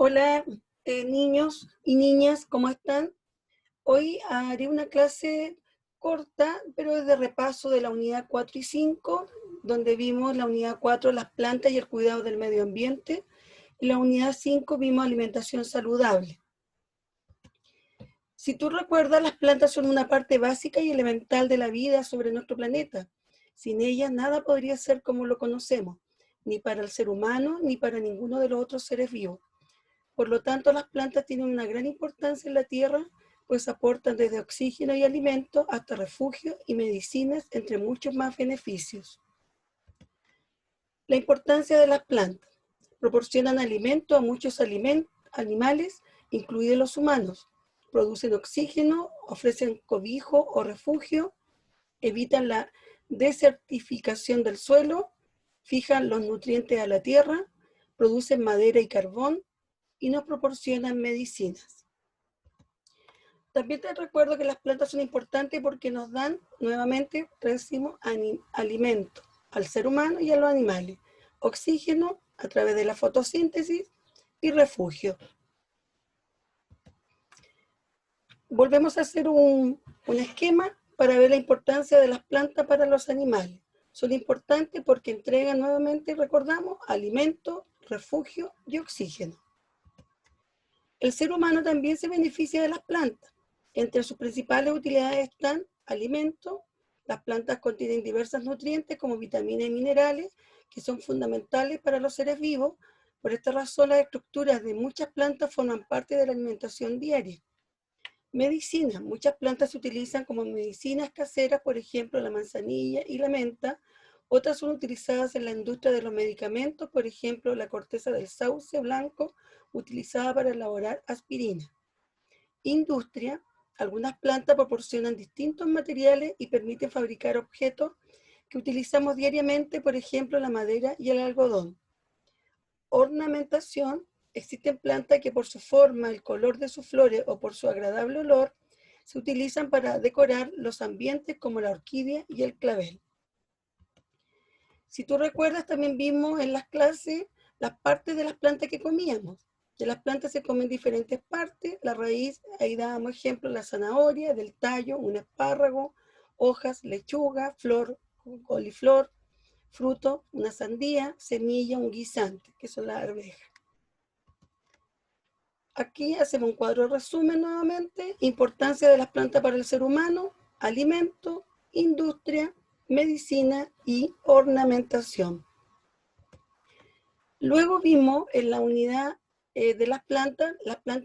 Hola, niños y niñas, ¿cómo están? Hoy haré una clase corta, pero es de repaso de la unidad 4 y 5, donde vimos la unidad 4, las plantas y el cuidado del medio ambiente, y la unidad 5 vimos alimentación saludable. Si tú recuerdas, las plantas son una parte básica y elemental de la vida sobre nuestro planeta. Sin ellas nada podría ser como lo conocemos, ni para el ser humano, ni para ninguno de los otros seres vivos. Por lo tanto, las plantas tienen una gran importancia en la tierra, pues aportan desde oxígeno y alimento hasta refugio y medicinas, entre muchos más beneficios. La importancia de las plantas. Proporcionan alimento a muchos animales, incluidos los humanos. Producen oxígeno, ofrecen cobijo o refugio, evitan la desertificación del suelo, fijan los nutrientes a la tierra, producen madera y carbón, y nos proporcionan medicinas. También te recuerdo que las plantas son importantes porque nos dan, nuevamente, decimos, alimento al ser humano y a los animales, oxígeno a través de la fotosíntesis y refugio. Volvemos a hacer un esquema para ver la importancia de las plantas para los animales. Son importantes porque entregan, nuevamente, recordamos, alimento, refugio y oxígeno. El ser humano también se beneficia de las plantas. Entre sus principales utilidades están alimento. Las plantas contienen diversos nutrientes como vitaminas y minerales que son fundamentales para los seres vivos. Por esta razón, las estructuras de muchas plantas forman parte de la alimentación diaria. Medicina. Muchas plantas se utilizan como medicinas caseras, por ejemplo, la manzanilla y la menta. Otras son utilizadas en la industria de los medicamentos, por ejemplo, la corteza del sauce blanco, utilizada para elaborar aspirina. Industria. Algunas plantas proporcionan distintos materiales y permiten fabricar objetos que utilizamos diariamente, por ejemplo, la madera y el algodón. Ornamentación. Existen plantas que por su forma, el color de sus flores o por su agradable olor, se utilizan para decorar los ambientes como la orquídea y el clavel. Si tú recuerdas, también vimos en las clases las partes de las plantas que comíamos. De las plantas se comen diferentes partes, la raíz, ahí dábamos ejemplo, la zanahoria, del tallo, un espárrago, hojas, lechuga, flor, coliflor, fruto, una sandía, semilla, un guisante, que son las arvejas. Aquí hacemos un cuadro de resumen nuevamente. Importancia de las plantas para el ser humano, alimento, industria, medicina y ornamentación. Luego vimos en la unidad de las plantas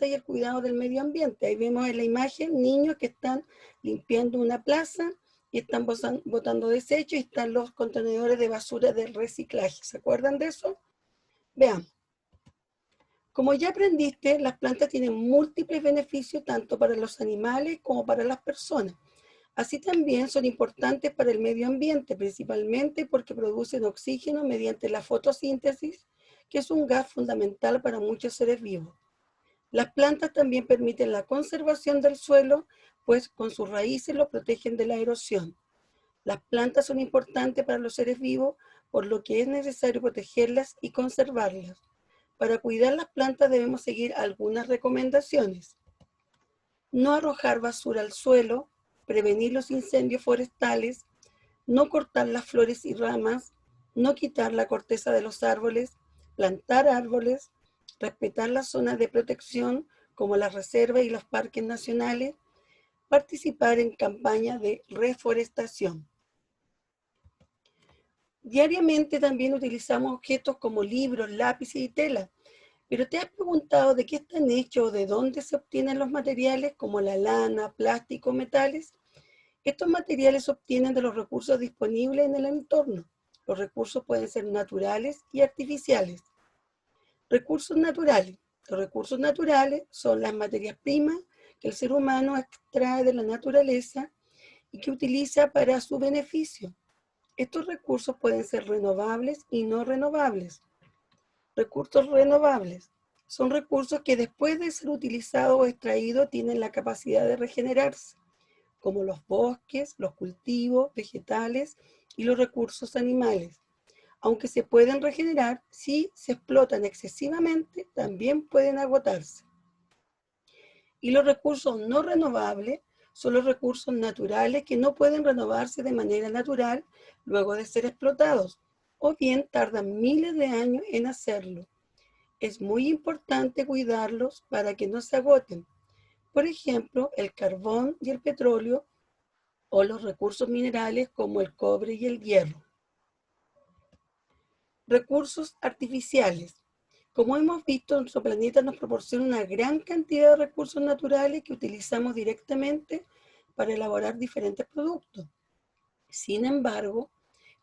y el cuidado del medio ambiente. Ahí vemos en la imagen niños que están limpiando una plaza y están botando desechos y están los contenedores de basura de reciclaje. ¿Se acuerdan de eso? Veamos. Como ya aprendiste, las plantas tienen múltiples beneficios tanto para los animales como para las personas. Así también son importantes para el medio ambiente, principalmente porque producen oxígeno mediante la fotosíntesis, que es un gas fundamental para muchos seres vivos. Las plantas también permiten la conservación del suelo, pues con sus raíces lo protegen de la erosión. Las plantas son importantes para los seres vivos, por lo que es necesario protegerlas y conservarlas. Para cuidar las plantas debemos seguir algunas recomendaciones. No arrojar basura al suelo, prevenir los incendios forestales, no cortar las flores y ramas, no quitar la corteza de los árboles, plantar árboles, respetar las zonas de protección como las reservas y los parques nacionales, participar en campañas de reforestación. Diariamente también utilizamos objetos como libros, lápices y tela. Pero ¿te has preguntado de qué están hechos o de dónde se obtienen los materiales como la lana, plástico, metales? Estos materiales se obtienen de los recursos disponibles en el entorno. Los recursos pueden ser naturales y artificiales. Recursos naturales. Los recursos naturales son las materias primas que el ser humano extrae de la naturaleza y que utiliza para su beneficio. Estos recursos pueden ser renovables y no renovables. Recursos renovables son recursos que después de ser utilizados o extraídos tienen la capacidad de regenerarse, como los bosques, los cultivos, vegetales y los recursos animales. Aunque se pueden regenerar, si se explotan excesivamente, también pueden agotarse. Y los recursos no renovables son los recursos naturales que no pueden renovarse de manera natural luego de ser explotados, o bien tardan miles de años en hacerlo. Es muy importante cuidarlos para que no se agoten. Por ejemplo, el carbón y el petróleo o los recursos minerales como el cobre y el hierro. Recursos artificiales. Como hemos visto, nuestro planeta nos proporciona una gran cantidad de recursos naturales que utilizamos directamente para elaborar diferentes productos. Sin embargo,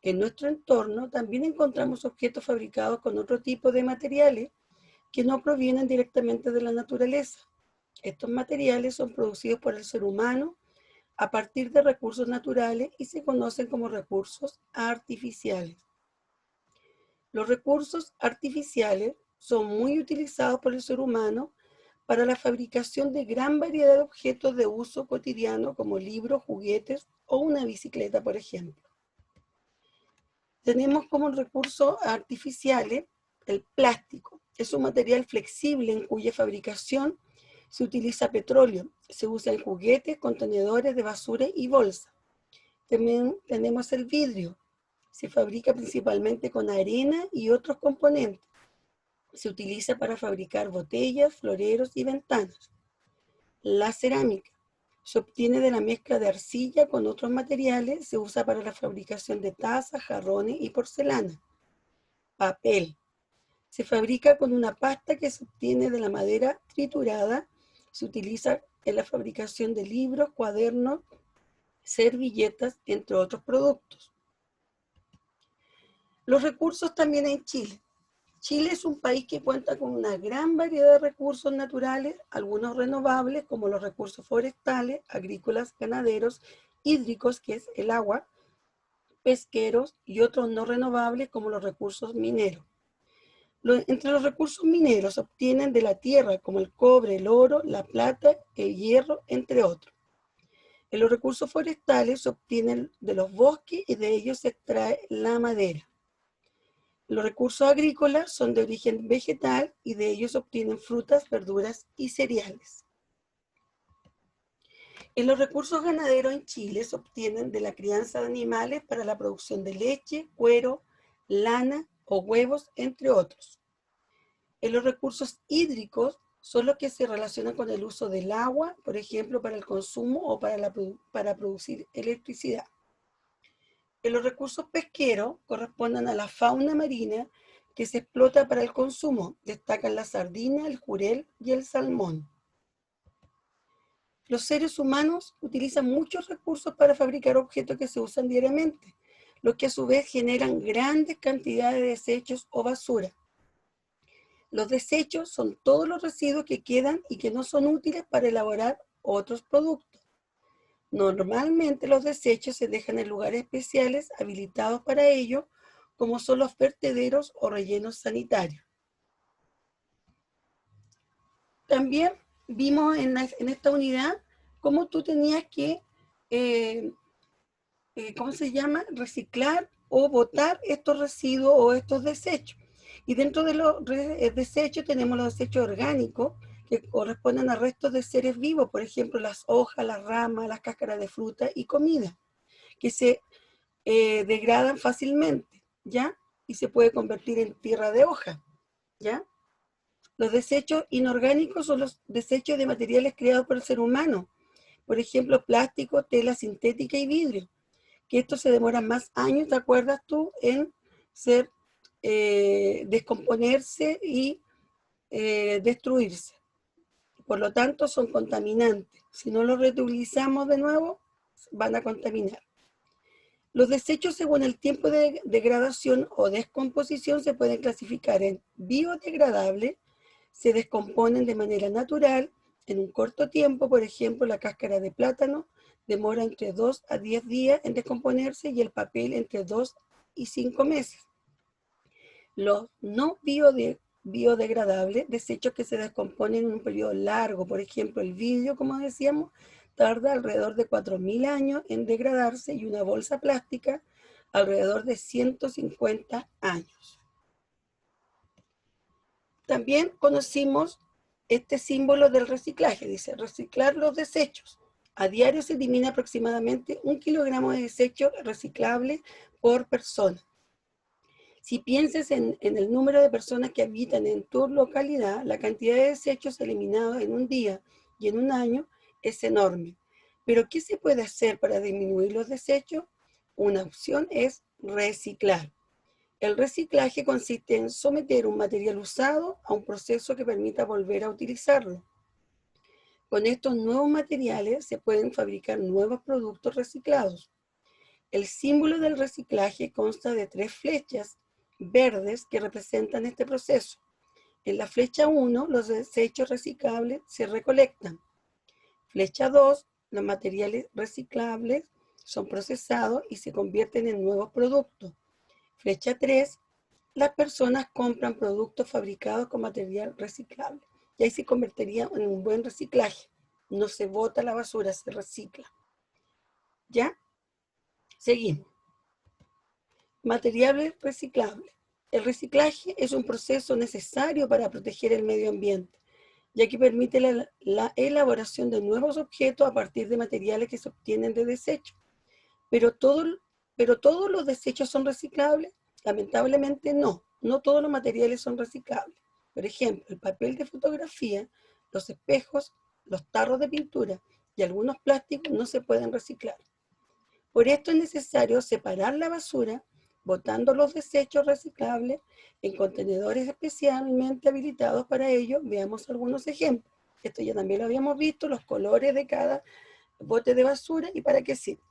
en nuestro entorno también encontramos objetos fabricados con otro tipo de materiales que no provienen directamente de la naturaleza. Estos materiales son producidos por el ser humano a partir de recursos naturales y se conocen como recursos artificiales. Los recursos artificiales son muy utilizados por el ser humano para la fabricación de gran variedad de objetos de uso cotidiano como libros, juguetes o una bicicleta, por ejemplo. Tenemos como recursos artificiales el plástico. Es un material flexible en cuya fabricación se utiliza petróleo. Se usa en juguetes, contenedores de basura y bolsas. También tenemos el vidrio. Se fabrica principalmente con arena y otros componentes. Se utiliza para fabricar botellas, floreros y ventanas. La cerámica se obtiene de la mezcla de arcilla con otros materiales. Se usa para la fabricación de tazas, jarrones y porcelana. Papel. Se fabrica con una pasta que se obtiene de la madera triturada. Se utiliza en la fabricación de libros, cuadernos, servilletas, entre otros productos. Los recursos también en Chile. Chile es un país que cuenta con una gran variedad de recursos naturales, algunos renovables como los recursos forestales, agrícolas, ganaderos, hídricos, que es el agua, pesqueros y otros no renovables como los recursos mineros. Entre los recursos mineros se obtienen de la tierra como el cobre, el oro, la plata, el hierro, entre otros. En los recursos forestales se obtienen de los bosques y de ellos se extrae la madera. Los recursos agrícolas son de origen vegetal y de ellos se obtienen frutas, verduras y cereales. En los recursos ganaderos en Chile se obtienen de la crianza de animales para la producción de leche, cuero, lana o huevos, entre otros. En los recursos hídricos son los que se relacionan con el uso del agua, por ejemplo, para el consumo o para producir electricidad. En los recursos pesqueros corresponden a la fauna marina que se explota para el consumo. Destacan la sardina, el jurel y el salmón. Los seres humanos utilizan muchos recursos para fabricar objetos que se usan diariamente, los que a su vez generan grandes cantidades de desechos o basura. Los desechos son todos los residuos que quedan y que no son útiles para elaborar otros productos. Normalmente los desechos se dejan en lugares especiales habilitados para ello, como son los vertederos o rellenos sanitarios. También vimos en esta unidad cómo tú tenías que, ¿cómo se llama? Reciclar o botar estos residuos o estos desechos. Y dentro de los desechos tenemos los desechos orgánicos que corresponden a restos de seres vivos, por ejemplo, las hojas, las ramas, las cáscaras de fruta y comida, que se degradan fácilmente, ¿ya? Y se puede convertir en tierra de hoja, ¿ya? Los desechos inorgánicos son los desechos de materiales creados por el ser humano, por ejemplo, plástico, tela sintética y vidrio, que estos se demoran más años, ¿te acuerdas tú?, en ser, descomponerse y destruirse. Por lo tanto, son contaminantes. Si no los reutilizamos de nuevo, van a contaminar. Los desechos según el tiempo de degradación o descomposición se pueden clasificar en biodegradables, se descomponen de manera natural en un corto tiempo, por ejemplo, la cáscara de plátano demora entre 2 a 10 días en descomponerse y el papel entre 2 y 5 meses. Los no biodegradables, desechos que se descomponen en un periodo largo, por ejemplo, el vidrio, como decíamos, tarda alrededor de 4.000 años en degradarse y una bolsa plástica alrededor de 150 años. También conocimos este símbolo del reciclaje, dice, reciclar los desechos. A diario se elimina aproximadamente 1 kilogramo de desecho reciclable por persona. Si piensas en el número de personas que habitan en tu localidad, la cantidad de desechos eliminados en un día y en un año es enorme. Pero, ¿qué se puede hacer para disminuir los desechos? Una opción es reciclar. El reciclaje consiste en someter un material usado a un proceso que permita volver a utilizarlo. Con estos nuevos materiales se pueden fabricar nuevos productos reciclados. El símbolo del reciclaje consta de 3 flechas verdes que representan este proceso. En la flecha 1, los desechos reciclables se recolectan. Flecha 2, los materiales reciclables son procesados y se convierten en nuevos productos. Flecha 3, las personas compran productos fabricados con material reciclable. Y ahí se convertiría en un buen reciclaje. No se bota la basura, se recicla. ¿Ya? Seguimos. Materiales reciclables. El reciclaje es un proceso necesario para proteger el medio ambiente, ya que permite la elaboración de nuevos objetos a partir de materiales que se obtienen de desechos. Pero todos los desechos son reciclables. Lamentablemente no todos los materiales son reciclables. Por ejemplo, el papel de fotografía, los espejos, los tarros de pintura y algunos plásticos no se pueden reciclar. Por esto es necesario separar la basura, botando los desechos reciclables en contenedores especialmente habilitados para ello. Veamos algunos ejemplos. Esto ya también lo habíamos visto, los colores de cada bote de basura y para qué sirve.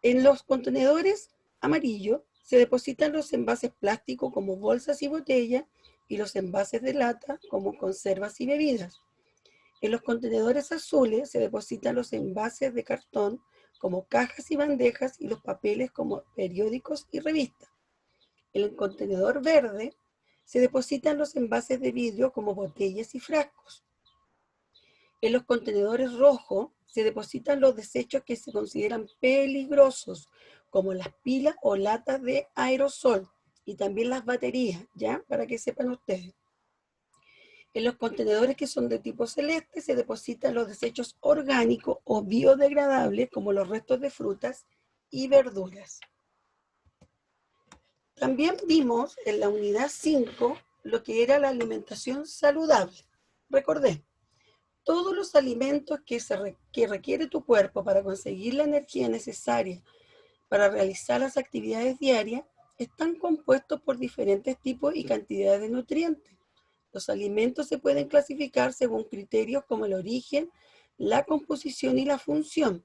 En los contenedores amarillos se depositan los envases plásticos como bolsas y botellas y los envases de lata como conservas y bebidas. En los contenedores azules se depositan los envases de cartón como cajas y bandejas y los papeles como periódicos y revistas. En el contenedor verde se depositan los envases de vidrio como botellas y frascos. En los contenedores rojos se depositan los desechos que se consideran peligrosos, como las pilas o latas de aerosol y también las baterías, ¿ya? Para que sepan ustedes. En los contenedores que son de tipo celeste se depositan los desechos orgánicos o biodegradables, como los restos de frutas y verduras. También vimos en la unidad 5 lo que era la alimentación saludable. Recordé, todos los alimentos que requiere tu cuerpo para conseguir la energía necesaria para realizar las actividades diarias están compuestos por diferentes tipos y cantidades de nutrientes. Los alimentos se pueden clasificar según criterios como el origen, la composición y la función.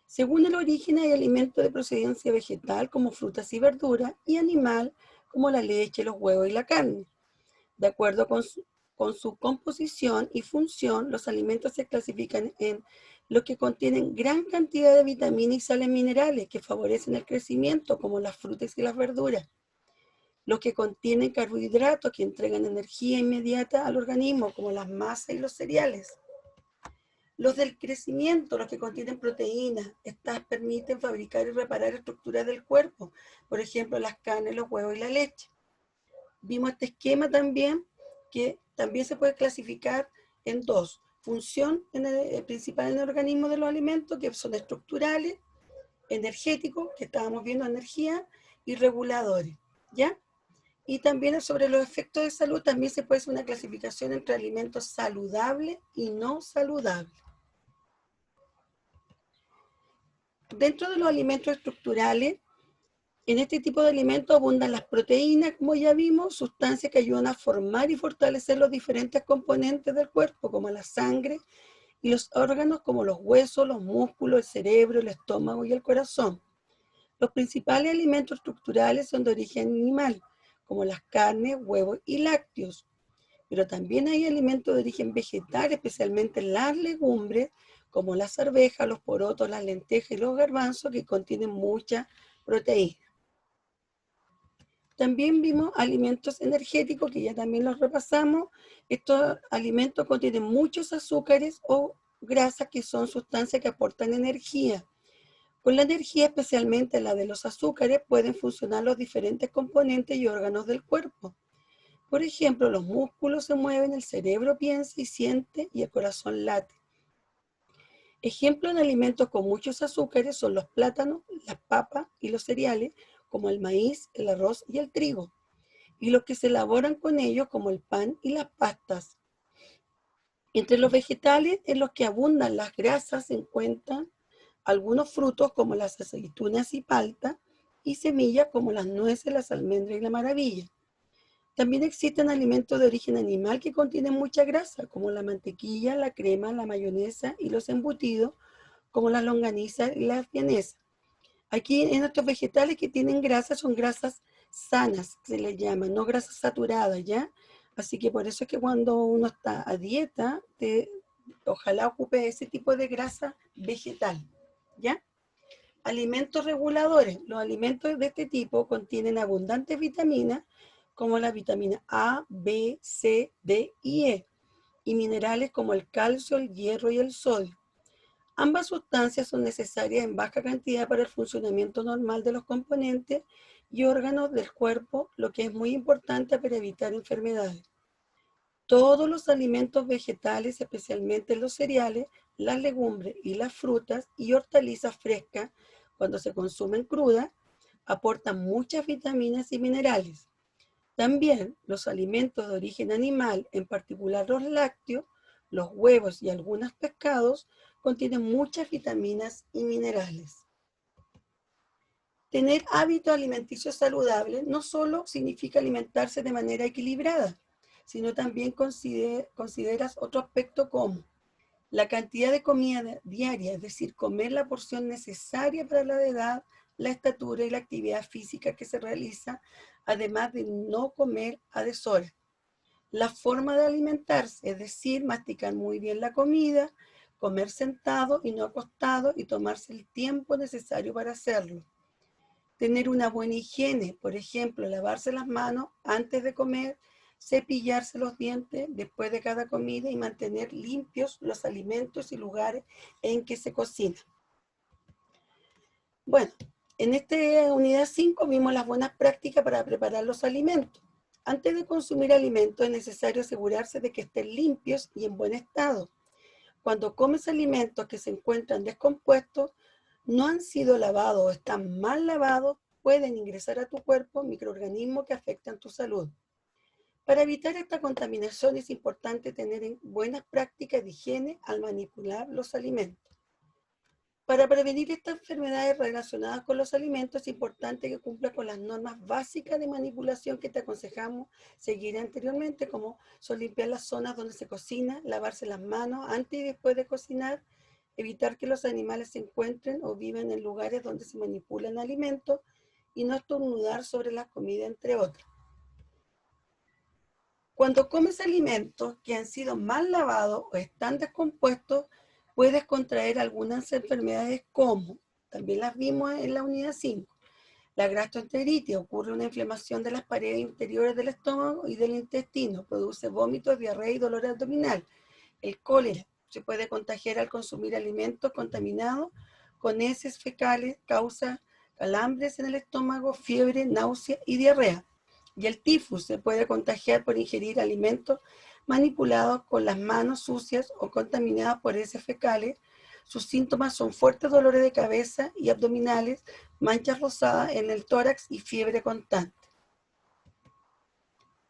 Según el origen hay alimentos de procedencia vegetal como frutas y verduras y animal como la leche, los huevos y la carne. De acuerdo con su composición y función, los alimentos se clasifican en los que contienen gran cantidad de vitaminas y sales minerales que favorecen el crecimiento como las frutas y las verduras. Los que contienen carbohidratos que entregan energía inmediata al organismo, como las masas y los cereales. Los del crecimiento, los que contienen proteínas, estas permiten fabricar y reparar estructuras del cuerpo, por ejemplo, las carnes, los huevos y la leche. Vimos este esquema también, que también se puede clasificar en dos. Función principal en el organismo de los alimentos, que son estructurales, energéticos, que estábamos viendo energía, y reguladores, ¿ya? Y también sobre los efectos de salud también se puede hacer una clasificación entre alimentos saludables y no saludables. Dentro de los alimentos estructurales, en este tipo de alimentos abundan las proteínas, como ya vimos, sustancias que ayudan a formar y fortalecer los diferentes componentes del cuerpo, como la sangre y los órganos como los huesos, los músculos, el cerebro, el estómago y el corazón. Los principales alimentos estructurales son de origen animal, como las carnes, huevos y lácteos. Pero también hay alimentos de origen vegetal, especialmente las legumbres, como las arvejas, los porotos, las lentejas y los garbanzos, que contienen mucha proteína. También vimos alimentos energéticos, que ya también los repasamos. Estos alimentos contienen muchos azúcares o grasas, que son sustancias que aportan energía, Con la energía, especialmente la de los azúcares, pueden funcionar los diferentes componentes y órganos del cuerpo. Por ejemplo, los músculos se mueven, el cerebro piensa y siente y el corazón late. Ejemplos de alimentos con muchos azúcares son los plátanos, las papas y los cereales, como el maíz, el arroz y el trigo, y los que se elaboran con ellos, como el pan y las pastas. Entre los vegetales en los que abundan las grasas se encuentran algunos frutos como las aceitunas y palta, y semillas como las nueces, las almendras y la maravilla. También existen alimentos de origen animal que contienen mucha grasa, como la mantequilla, la crema, la mayonesa y los embutidos, como las longanizas y las vienesas. Aquí en estos vegetales que tienen grasa son grasas sanas, se les llama, no grasas saturadas, ¿ya? Así que por eso es que cuando uno está a dieta, ojalá ocupe ese tipo de grasa vegetal, ¿ya? Alimentos reguladores. Los alimentos de este tipo contienen abundantes vitaminas, como la vitamina A, B, C, D y E, y minerales como el calcio, el hierro y el sodio. Ambas sustancias son necesarias en baja cantidad para el funcionamiento normal de los componentes y órganos del cuerpo, lo que es muy importante para evitar enfermedades. Todos los alimentos vegetales, especialmente los cereales, las legumbres y las frutas y hortalizas frescas, cuando se consumen crudas, aportan muchas vitaminas y minerales. También los alimentos de origen animal, en particular los lácteos, los huevos y algunos pescados, contienen muchas vitaminas y minerales. Tener hábitos alimenticios saludables no solo significa alimentarse de manera equilibrada, sino también consideras otro aspecto como la cantidad de comida diaria, es decir, comer la porción necesaria para la edad, la estatura y la actividad física que se realiza, además de no comer a deshora. La forma de alimentarse, es decir, masticar muy bien la comida, comer sentado y no acostado y tomarse el tiempo necesario para hacerlo. Tener una buena higiene, por ejemplo, lavarse las manos antes de comer, cepillarse los dientes después de cada comida y mantener limpios los alimentos y lugares en que se cocina. Bueno, en esta unidad 5 vimos las buenas prácticas para preparar los alimentos. Antes de consumir alimentos es necesario asegurarse de que estén limpios y en buen estado. Cuando comes alimentos que se encuentran descompuestos, no han sido lavados o están mal lavados, pueden ingresar a tu cuerpo microorganismos que afectan tu salud. Para evitar esta contaminación es importante tener buenas prácticas de higiene al manipular los alimentos. Para prevenir estas enfermedades relacionadas con los alimentos es importante que cumpla con las normas básicas de manipulación que te aconsejamos seguir anteriormente, como son limpiar las zonas donde se cocina, lavarse las manos antes y después de cocinar, evitar que los animales se encuentren o vivan en lugares donde se manipulan alimentos y no estornudar sobre la comida, entre otros. Cuando comes alimentos que han sido mal lavados o están descompuestos, puedes contraer algunas enfermedades como, también las vimos en la unidad 5, la gastroenteritis, ocurre una inflamación de las paredes interiores del estómago y del intestino, produce vómitos, diarrea y dolor abdominal. El cólera se puede contagiar al consumir alimentos contaminados con heces fecales, causa calambres en el estómago, fiebre, náusea y diarrea. Y el tifus se puede contagiar por ingerir alimentos manipulados con las manos sucias o contaminados por heces fecales. Sus síntomas son fuertes dolores de cabeza y abdominales, manchas rosadas en el tórax y fiebre constante.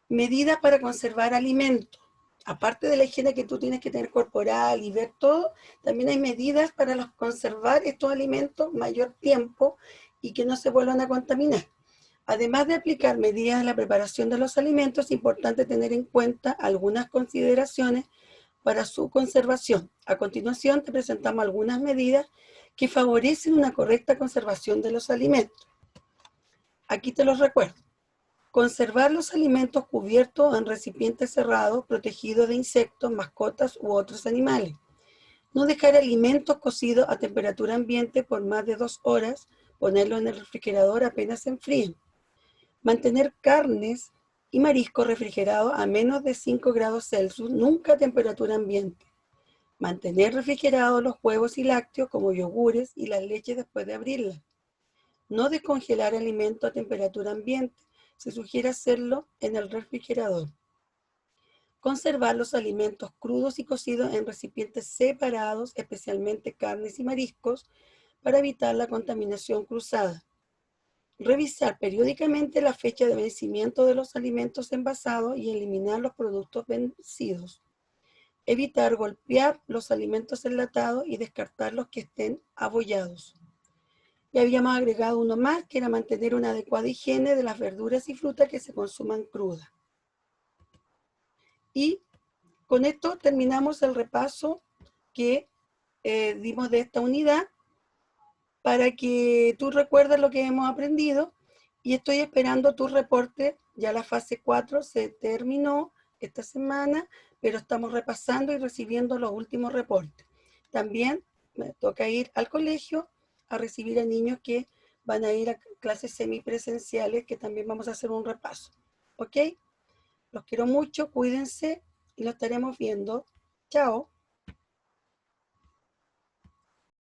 Medidas para conservar alimentos. Aparte de la higiene que tú tienes que tener corporal y ver todo, también hay medidas para conservar estos alimentos mayor tiempo y que no se vuelvan a contaminar. Además de aplicar medidas en la preparación de los alimentos, es importante tener en cuenta algunas consideraciones para su conservación. A continuación te presentamos algunas medidas que favorecen una correcta conservación de los alimentos. Aquí te los recuerdo. Conservar los alimentos cubiertos en recipientes cerrados, protegidos de insectos, mascotas u otros animales. No dejar alimentos cocidos a temperatura ambiente por más de 2 horas, ponerlos en el refrigerador apenas se enfríen. Mantener carnes y mariscos refrigerados a menos de 5 grados Celsius, nunca a temperatura ambiente. Mantener refrigerados los huevos y lácteos como yogures y las leches después de abrirlas. No descongelar alimentos a temperatura ambiente. Se sugiere hacerlo en el refrigerador. Conservar los alimentos crudos y cocidos en recipientes separados, especialmente carnes y mariscos, para evitar la contaminación cruzada. Revisar periódicamente la fecha de vencimiento de los alimentos envasados y eliminar los productos vencidos. Evitar golpear los alimentos enlatados y descartar los que estén abollados. Y habíamos agregado uno más, que era mantener una adecuada higiene de las verduras y frutas que se consuman crudas. Y con esto terminamos el repaso que dimos de esta unidad para que tú recuerdes lo que hemos aprendido, y estoy esperando tu reporte. Ya la fase 4 se terminó esta semana, pero estamos repasando y recibiendo los últimos reportes. También me toca ir al colegio a recibir a niños que van a ir a clases semipresenciales, que también vamos a hacer un repaso. ¿Ok? Los quiero mucho, cuídense y lo estaremos viendo. Chao.